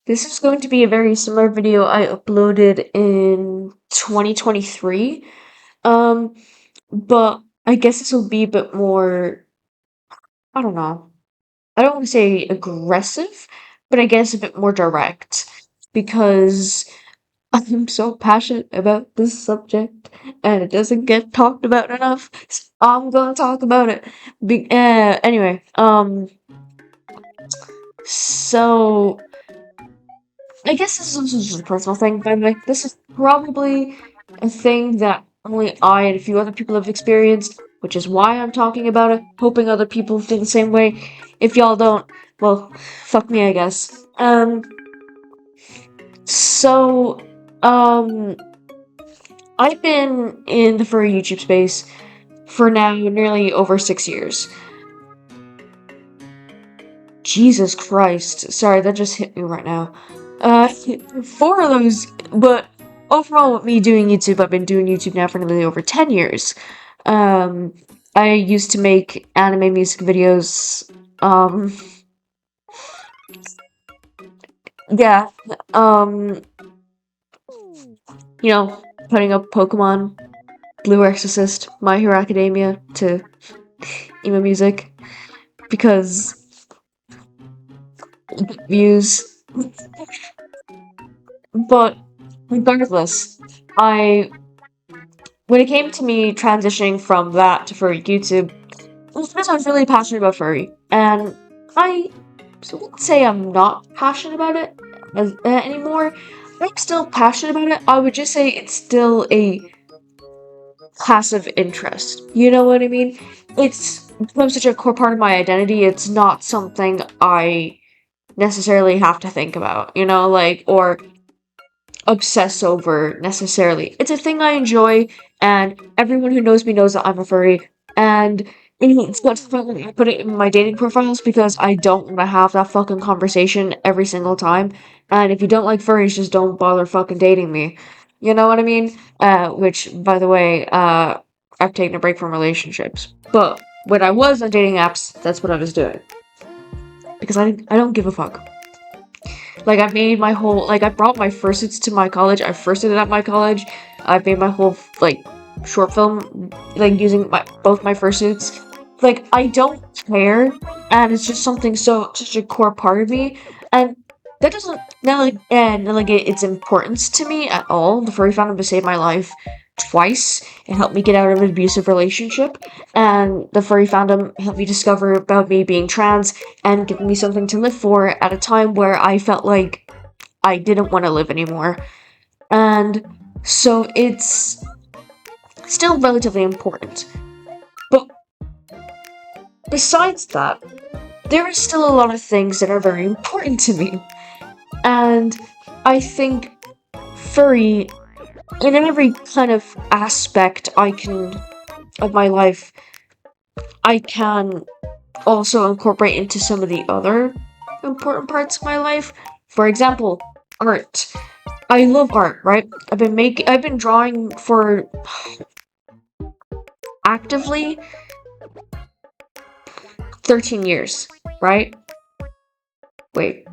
This is going to be a very similar video I uploaded in 2023. Um, but I guess this will be a bit more, I don't know. I don't want to say aggressive, but I guess a bit more direct because I'm so passionate about this subject and it doesn't get talked about enough. So I'm gonna talk about it. Anyway, so I guess this is just a personal thing, by the way. This is probably a thing that only I and a few other people have experienced, which is why I'm talking about it, hoping other people feel the same way. If y'all don't, well, fuck me, I guess. So, um, I've been in the furry YouTube space for now nearly over 6 years. Jesus Christ. Sorry, that just hit me right now. Uh, 4 of those, but overall with me doing YouTube, I've been doing YouTube now for nearly over 10 years. Um, I used to make anime music videos, yeah, um, you know, putting up Pokemon, Blue Exorcist, My Hero Academia to emo music, because views. But regardless, I when it came to me transitioning from that to furry YouTube, first I was really passionate about furry, and I wouldn't say I'm not passionate about it anymore. I'm still passionate about it. I would just say it's still a passive interest. You know what I mean? It's become such a core part of my identity. It's not something I necessarily have to think about, or obsess over necessarily. It's a thing I enjoy, and everyone who knows me knows that I'm a furry. And it's not something I put it in my dating profiles because I don't want to have that fucking conversation every single time. And if you don't like furries, just don't bother fucking dating me. You know what I mean? Which, by the way, I've taken a break from relationships. But when I was on dating apps, that's what I was doing. Because I don't give a fuck. Like, I've made my whole, like, I brought my fursuits to my college. I firsted it at my college. I've made my whole, like, short film, like, using both my fursuits. Like, I don't care, and it's just something such a core part of me, and that doesn't negate its importance to me at all. The furry fandom has saved my life twice. It helped me get out of an abusive relationship, and the furry fandom helped me discover about me being trans and giving me something to live for at a time where I felt like I didn't want to live anymore. And so it's still relatively important. But besides that, there are still a lot of things that are very important to me. And I think furry, in every kind of aspect of my life, I can also incorporate into some of the other important parts of my life. For example, art. I love art, right? I've been drawing for actively 13 years, right? Wait,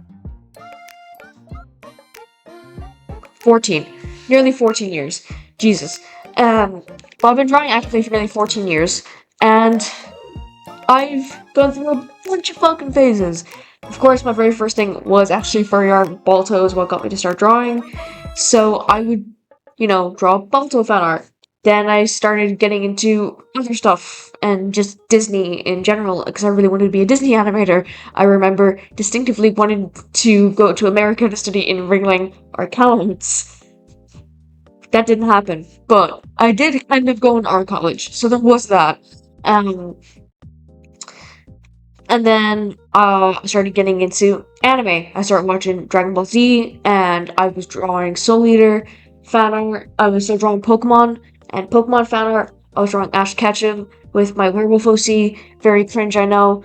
14. Nearly 14 years. Jesus. Well, I've been drawing actively for nearly 14 years, and I've gone through a bunch of fucking phases. Of course, my very first thing was actually furry art. Balto is what got me to start drawing. So I would, draw Balto fan art. Then I started getting into other stuff and just Disney in general because I really wanted to be a Disney animator. I remember distinctively wanting to go to America to study in Ringling or Cowlands. That didn't happen, but I did end up going to art college, so there was that. Um, And then I started getting into anime. I started watching Dragon Ball Z, and I was drawing Soul Eater fan art. I was still drawing Pokemon and Pokemon fan art. I was drawing Ash Ketchum with my Werewolf OC. Very cringe, I know.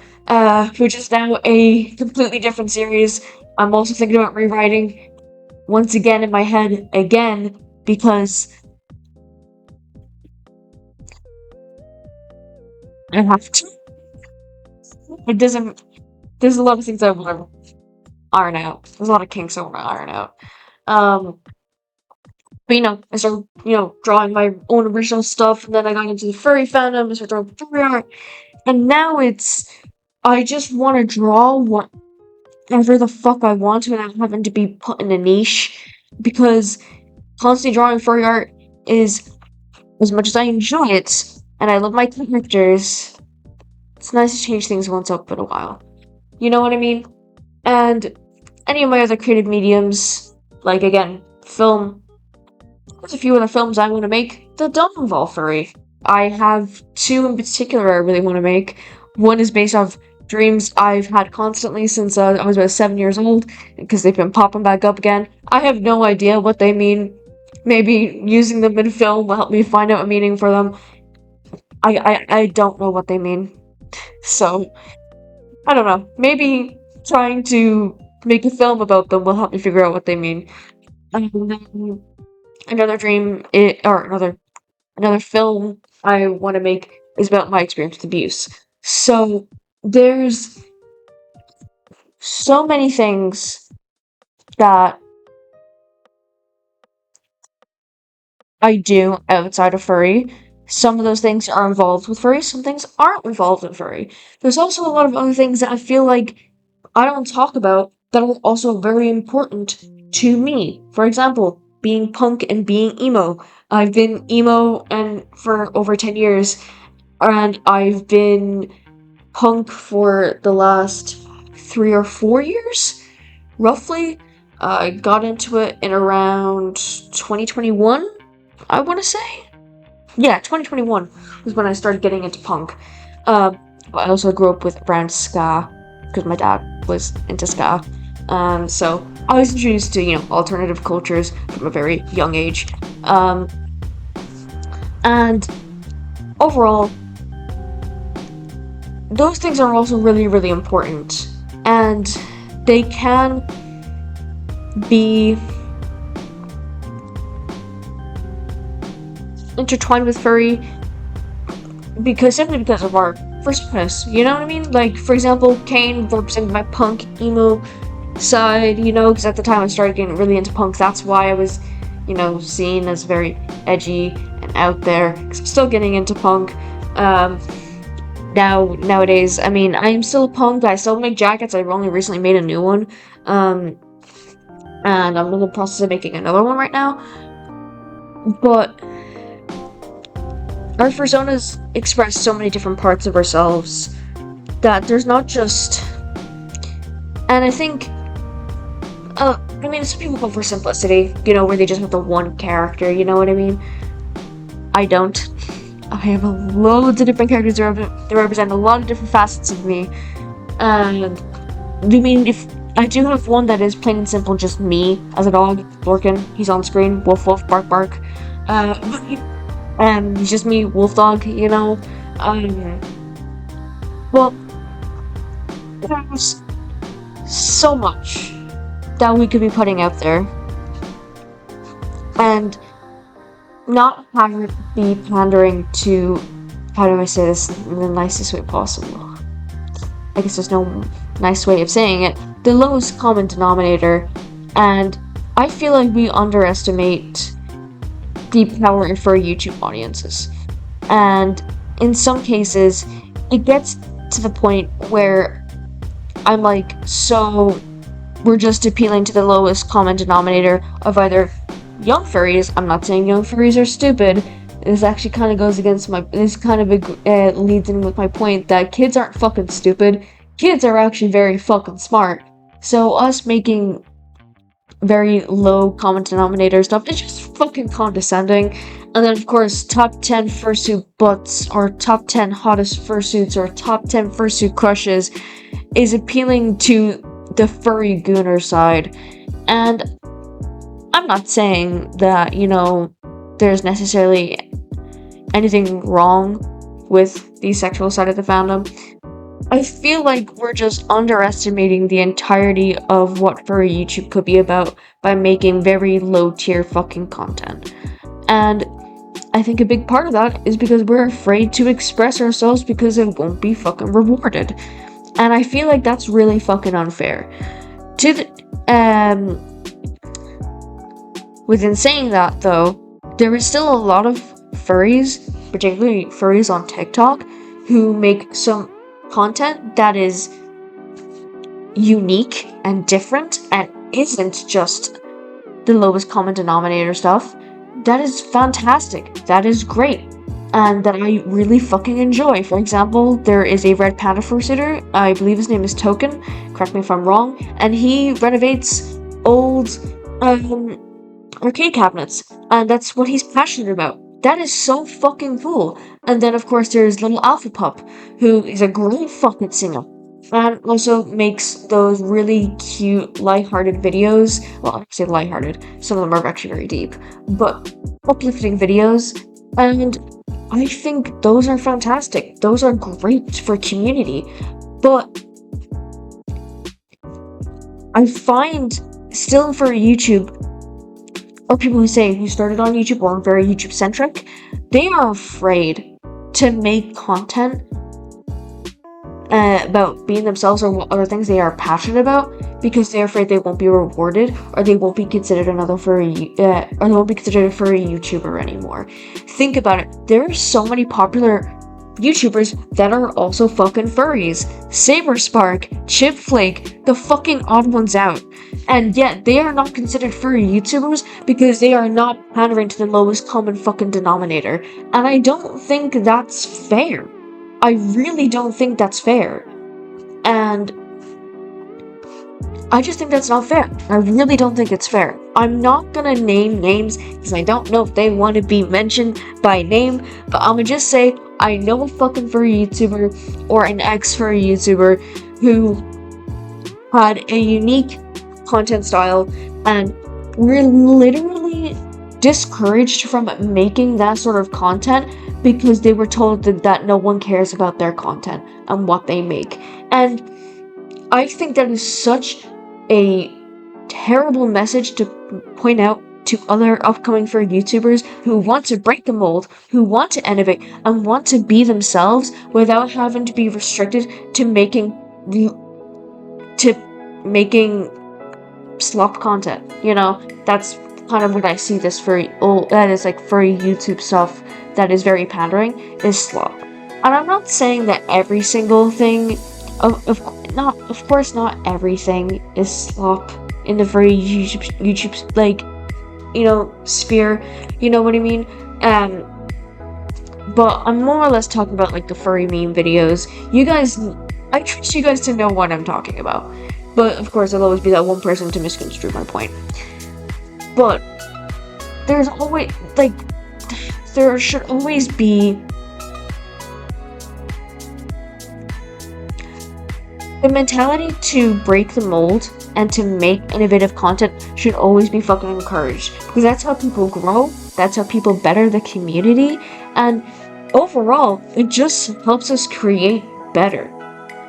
Which is now a completely different series. I'm also thinking about rewriting once again in my head again because I have to. It doesn't. There's a lot of things I want. iron out. There's a lot of kinks I want to iron out. Um, but I started, drawing my own original stuff, and then I got into the furry fandom, I started drawing furry art, and now I just want to draw whatever the fuck I want to without having to be put in a niche, because constantly drawing furry art is, as much as I enjoy it, and I love my characters, it's nice to change things once up in a while. You know what I mean? And any of my other creative mediums, like, again, film, there's a few other films I want to make that don't involve furry. I have two in particular I really want to make. One is based off dreams I've had constantly since I was about 7 years old, because they've been popping back up again. I have no idea what they mean. Maybe using them in film will help me find out a meaning for them. I don't know what they mean. So, I don't know. Maybe trying to make a film about them will help me figure out what they mean. And then another dream, or another film I want to make is about my experience with abuse. So there's so many things that I do outside of furry. Some of those things are involved with furry, some things aren't involved in furry. There's also a lot of other things that I feel like I don't talk about that are also very important to me. For example, being punk and being emo. I've been emo and for over 10 years, and I've been punk for the last 3 or 4 years, roughly. I got into it in around 2021, I want to say. Yeah, 2021 was when I started getting into punk. But I also grew up with brand ska, because my dad was into ska. So I was introduced to, alternative cultures from a very young age. And overall, those things are also really, really important. And they can be intertwined with furry simply because of our firstness, you know what I mean? Like, for example, Kane represented my punk emo side, because at the time I started getting really into punk. That's why I was, seen as very edgy and out there, because I'm still getting into punk. Nowadays, I mean, I am still a punk, I still make jackets. I've only recently made a new one, and I'm in the process of making another one right now. But our personas express so many different parts of ourselves that there's not just... And I think, some people go for simplicity, where they just have the one character, you know what I mean? I don't. I have loads of different characters that represent a lot of different facets of me. And if I do have one that is plain and simple just me as a dog, Lorcan, he's on screen, woof woof, bark bark. And he's just me, wolf dog, well, there's so much that we could be putting out there, and not having it be pandering to, how do I say this in the nicest way possible? I guess there's no nice way of saying it. The lowest common denominator, and I feel like we underestimate the power for YouTube audiences. And in some cases, it gets to the point where I'm like, so we're just appealing to the lowest common denominator of either young furries. I'm not saying young furries are stupid. This actually kind of goes against leads in with my point that kids aren't fucking stupid. Kids are actually very fucking smart. So us making very low common denominator stuff is just fucking condescending. And then, of course, top 10 fursuit butts, or top 10 hottest fursuits, or top 10 fursuit crushes is appealing to the furry gooner side. And I'm not saying that, there's necessarily anything wrong with the sexual side of the fandom. I feel like we're just underestimating the entirety of what furry YouTube could be about by making very low tier fucking content. And I think a big part of that is because we're afraid to express ourselves because it won't be fucking rewarded. And I feel like that's really fucking unfair. To the, within saying that, though, there is still a lot of furries, particularly furries on TikTok, who make some content that is unique and different and isn't just the lowest common denominator stuff. That is fantastic. That is great. And that I really fucking enjoy. For example, there is a red panda fursuiter, I believe his name is Token, correct me if I'm wrong, and he renovates old arcade cabinets, and that's what he's passionate about. That is so fucking cool. And then of course there's little Alpha Pup, who is a great fucking singer, and also makes those really cute, lighthearted videos. Well, I say lighthearted, some of them are actually very deep, but uplifting videos, and I think those are fantastic. Those are great for community. But I find still for YouTube, or people who started on YouTube or are very YouTube centric, they are afraid to make content about being themselves or what other things they are passionate about, because they're afraid they won't be rewarded, or they won't be considered or they won't be considered a furry YouTuber anymore. Think about it. There are so many popular YouTubers that are also fucking furries. Saberspark, Chipflake, the fucking odd ones out. And yet they are not considered furry YouTubers because they are not pandering to the lowest common fucking denominator. And I don't think that's fair. I really don't think that's fair. And I just think that's not fair. I really don't think it's fair. I'm not gonna name names because I don't know if they want to be mentioned by name, but I'm gonna just say I know a fucking furry YouTuber or an ex-furry YouTuber who had a unique content style and were literally discouraged from making that sort of content because they were told that no one cares about their content and what they make. And I think that is such a terrible message to point out to other upcoming furry YouTubers who want to break the mold, who want to innovate, and want to be themselves without having to be restricted to making slop content. You know, that's kind of what I see this furry YouTube stuff that is very pandering is slop. And I'm not saying that every single thing, of course not everything is slop in the furry YouTube like, you know, sphere, you know what I mean? But I'm more or less talking about like the furry meme videos. You guys, I trust you guys to know what I'm talking about. But of course there'll always be that one person to misconstrue my point. But there should always be the mentality to break the mold and to make innovative content should always be fucking encouraged, because that's how people grow, that's how people better the community, and overall, it just helps us create better.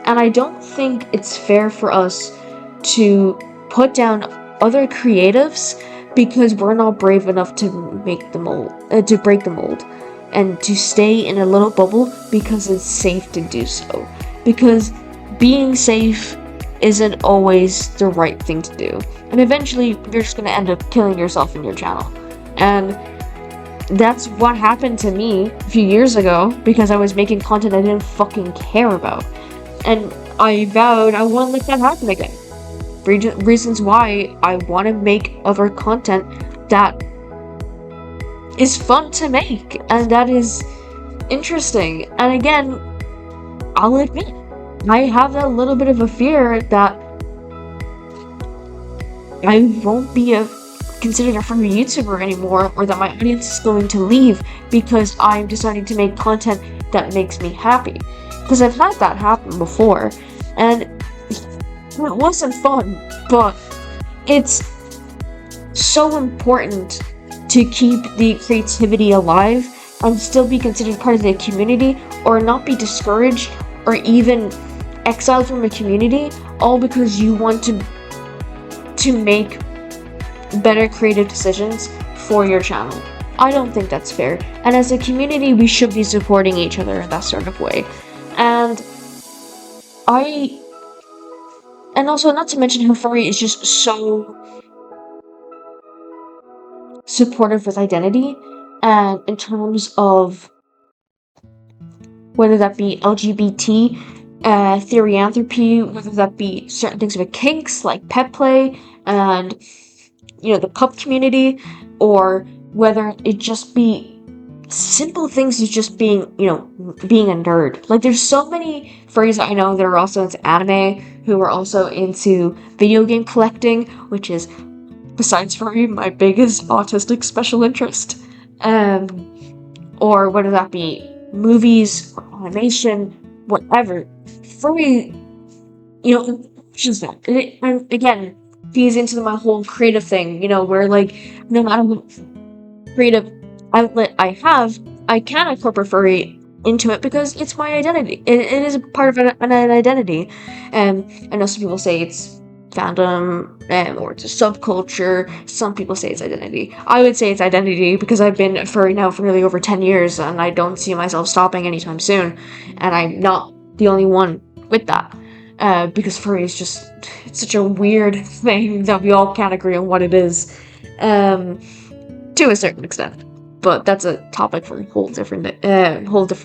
And I don't think it's fair for us to put down other creatives because we're not brave enough to break the mold, and to stay in a little bubble because it's safe to do so. Because being safe isn't always the right thing to do. And eventually, you're just gonna end up killing yourself in your channel. And that's what happened to me a few years ago because I was making content I didn't fucking care about. And I vowed I wouldn't let that happen again. Reasons why I want to make other content that is fun to make and that is interesting. And again, I'll admit, I have that little bit of a fear that I won't be considered a furry YouTuber anymore, or that my audience is going to leave because I'm deciding to make content that makes me happy. Because I've had that happen before, and it wasn't fun, but it's so important to keep the creativity alive and still be considered part of the community, or not be discouraged or even exiled from a community, all because you want to make better creative decisions for your channel. I don't think that's fair. And as a community, we should be supporting each other in that sort of way. And And also, not to mention how Furry is just so supportive with identity, and in terms of whether that be LGBT, theoryanthropy, whether that be certain things with kinks like pet play and the pup community, or whether it just be simple things as just being being a nerd. Like, there's so many furries I know that are also into anime, who are also into video game collecting, which is, besides furry, my biggest autistic special interest. Or whether that be movies or animation, whatever. Furry, just that. And again, feeds into my whole creative thing, where, like, no matter what creative outlet I have, I can incorporate furry into it because it's my identity. It is a part of an identity. I know some people say it's fandom, or it's a subculture. Some people say it's identity. I would say it's identity because I've been a furry now for nearly over 10 years, and I don't see myself stopping anytime soon. And I'm not the only one with that. Because furry is just, it's such a weird thing that we all can't agree on what it is. To a certain extent, but that's a topic for a whole different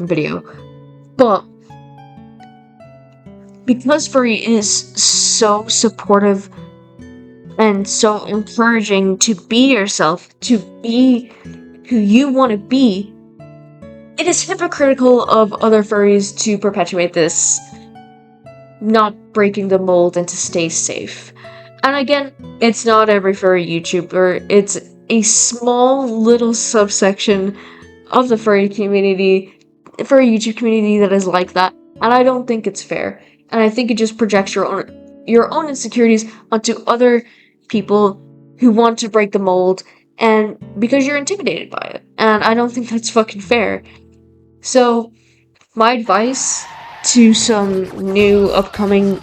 video. But because furry is so supportive and so encouraging to be yourself, to be who you want to be, it is hypocritical of other furries to perpetuate this, not breaking the mold and to stay safe. And again, it's not every furry YouTuber, it's a small little subsection of the furry YouTube community that is like that, and I don't think it's fair. And I think it just projects your own insecurities onto other people who want to break the mold, and because you're intimidated by it. And I don't think that's fucking fair. So, my advice to some new upcoming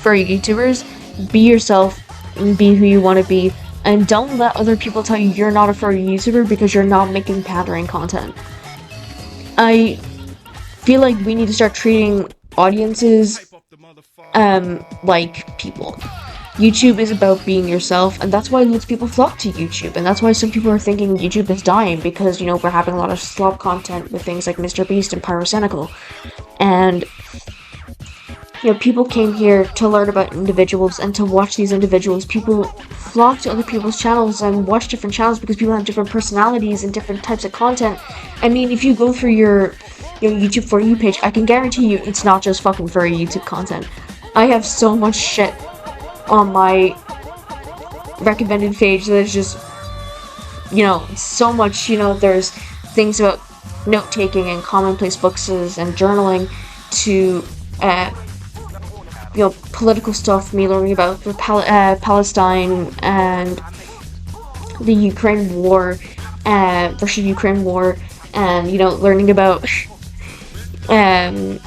furry YouTubers: be yourself and be who you want to be, and don't let other people tell you you're not a furry YouTuber because you're not making pandering content. I feel like we need to start treating audiences like people. YouTube is about being yourself, and that's why lots of people flock to YouTube, and that's why some people are thinking YouTube is dying, because we're having a lot of slop content with things like MrBeast and Pyrocynical. And people came here to learn about individuals and to watch these individuals. People flock to other people's channels and watch different channels because people have different personalities and different types of content. I mean, if you go through your YouTube For You page, I can guarantee you it's not just fucking furry YouTube content. I have so much shit on my recommended page that is just, so much, there's things about note-taking and commonplace books and journaling to, political stuff, me learning about Palestine and the Ukraine war, Russia-Ukraine war, and, learning about the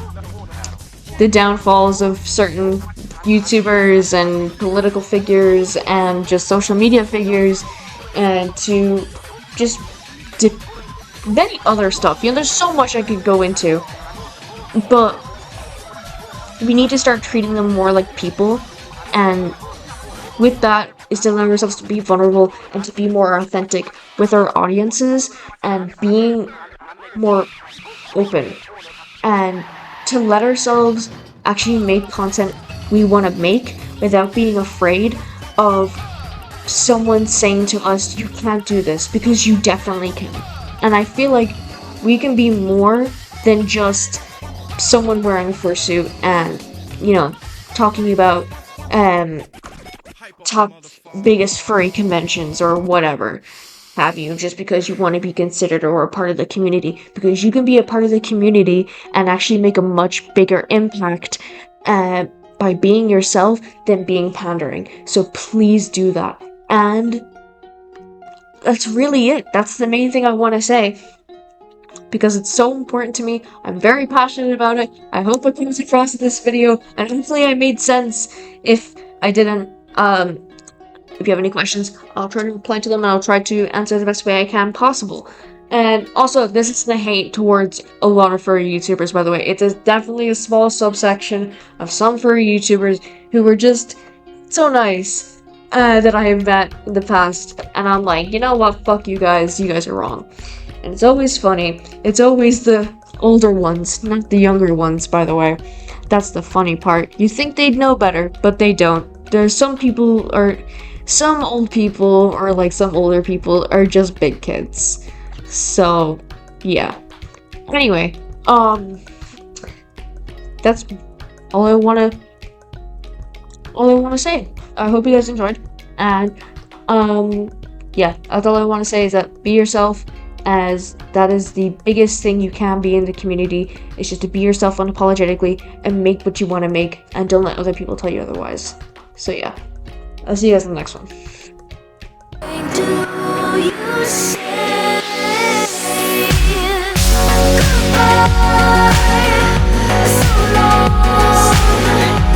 downfalls of certain YouTubers and political figures and just social media figures, and to just many other stuff. There's so much I could go into, but we need to start treating them more like people, and with that is to allow ourselves to be vulnerable and to be more authentic with our audiences and being more open, and to let ourselves actually make content we want to make without being afraid of someone saying to us, you can't do this, because you definitely can. And I feel like we can be more than just someone wearing a fursuit and, talking about top biggest furry conventions or whatever have you, just because you want to be considered or a part of the community, because you can be a part of the community and actually make a much bigger impact by being yourself than being pandering. So please do that. And that's really it. That's the main thing I want to say, because it's so important to me. I'm very passionate about it. I hope it comes across in this video, and hopefully I made sense. If I didn't, if you have any questions, I'll try to reply to them, and I'll try to answer the best way I can possible. And also, this isn't a hate towards a lot of furry YouTubers, by the way. It's definitely a small subsection of some furry YouTubers who were just so nice that I have met in the past. And I'm like, you know what? Fuck you guys. You guys are wrong. And it's always funny. It's always the older ones, not the younger ones, by the way. That's the funny part. You think they'd know better, but they don't. There's some people, or some old people, or like some older people, are just big kids. So, yeah. Anyway, that's all I wanna say. I hope you guys enjoyed. And, yeah, that's all I wanna say is that be yourself, as that is the biggest thing you can be in the community. It's just to be yourself unapologetically and make what you wanna make, and don't let other people tell you otherwise. So, yeah. I'll see you guys in the next one. Do you say goodbye? So long.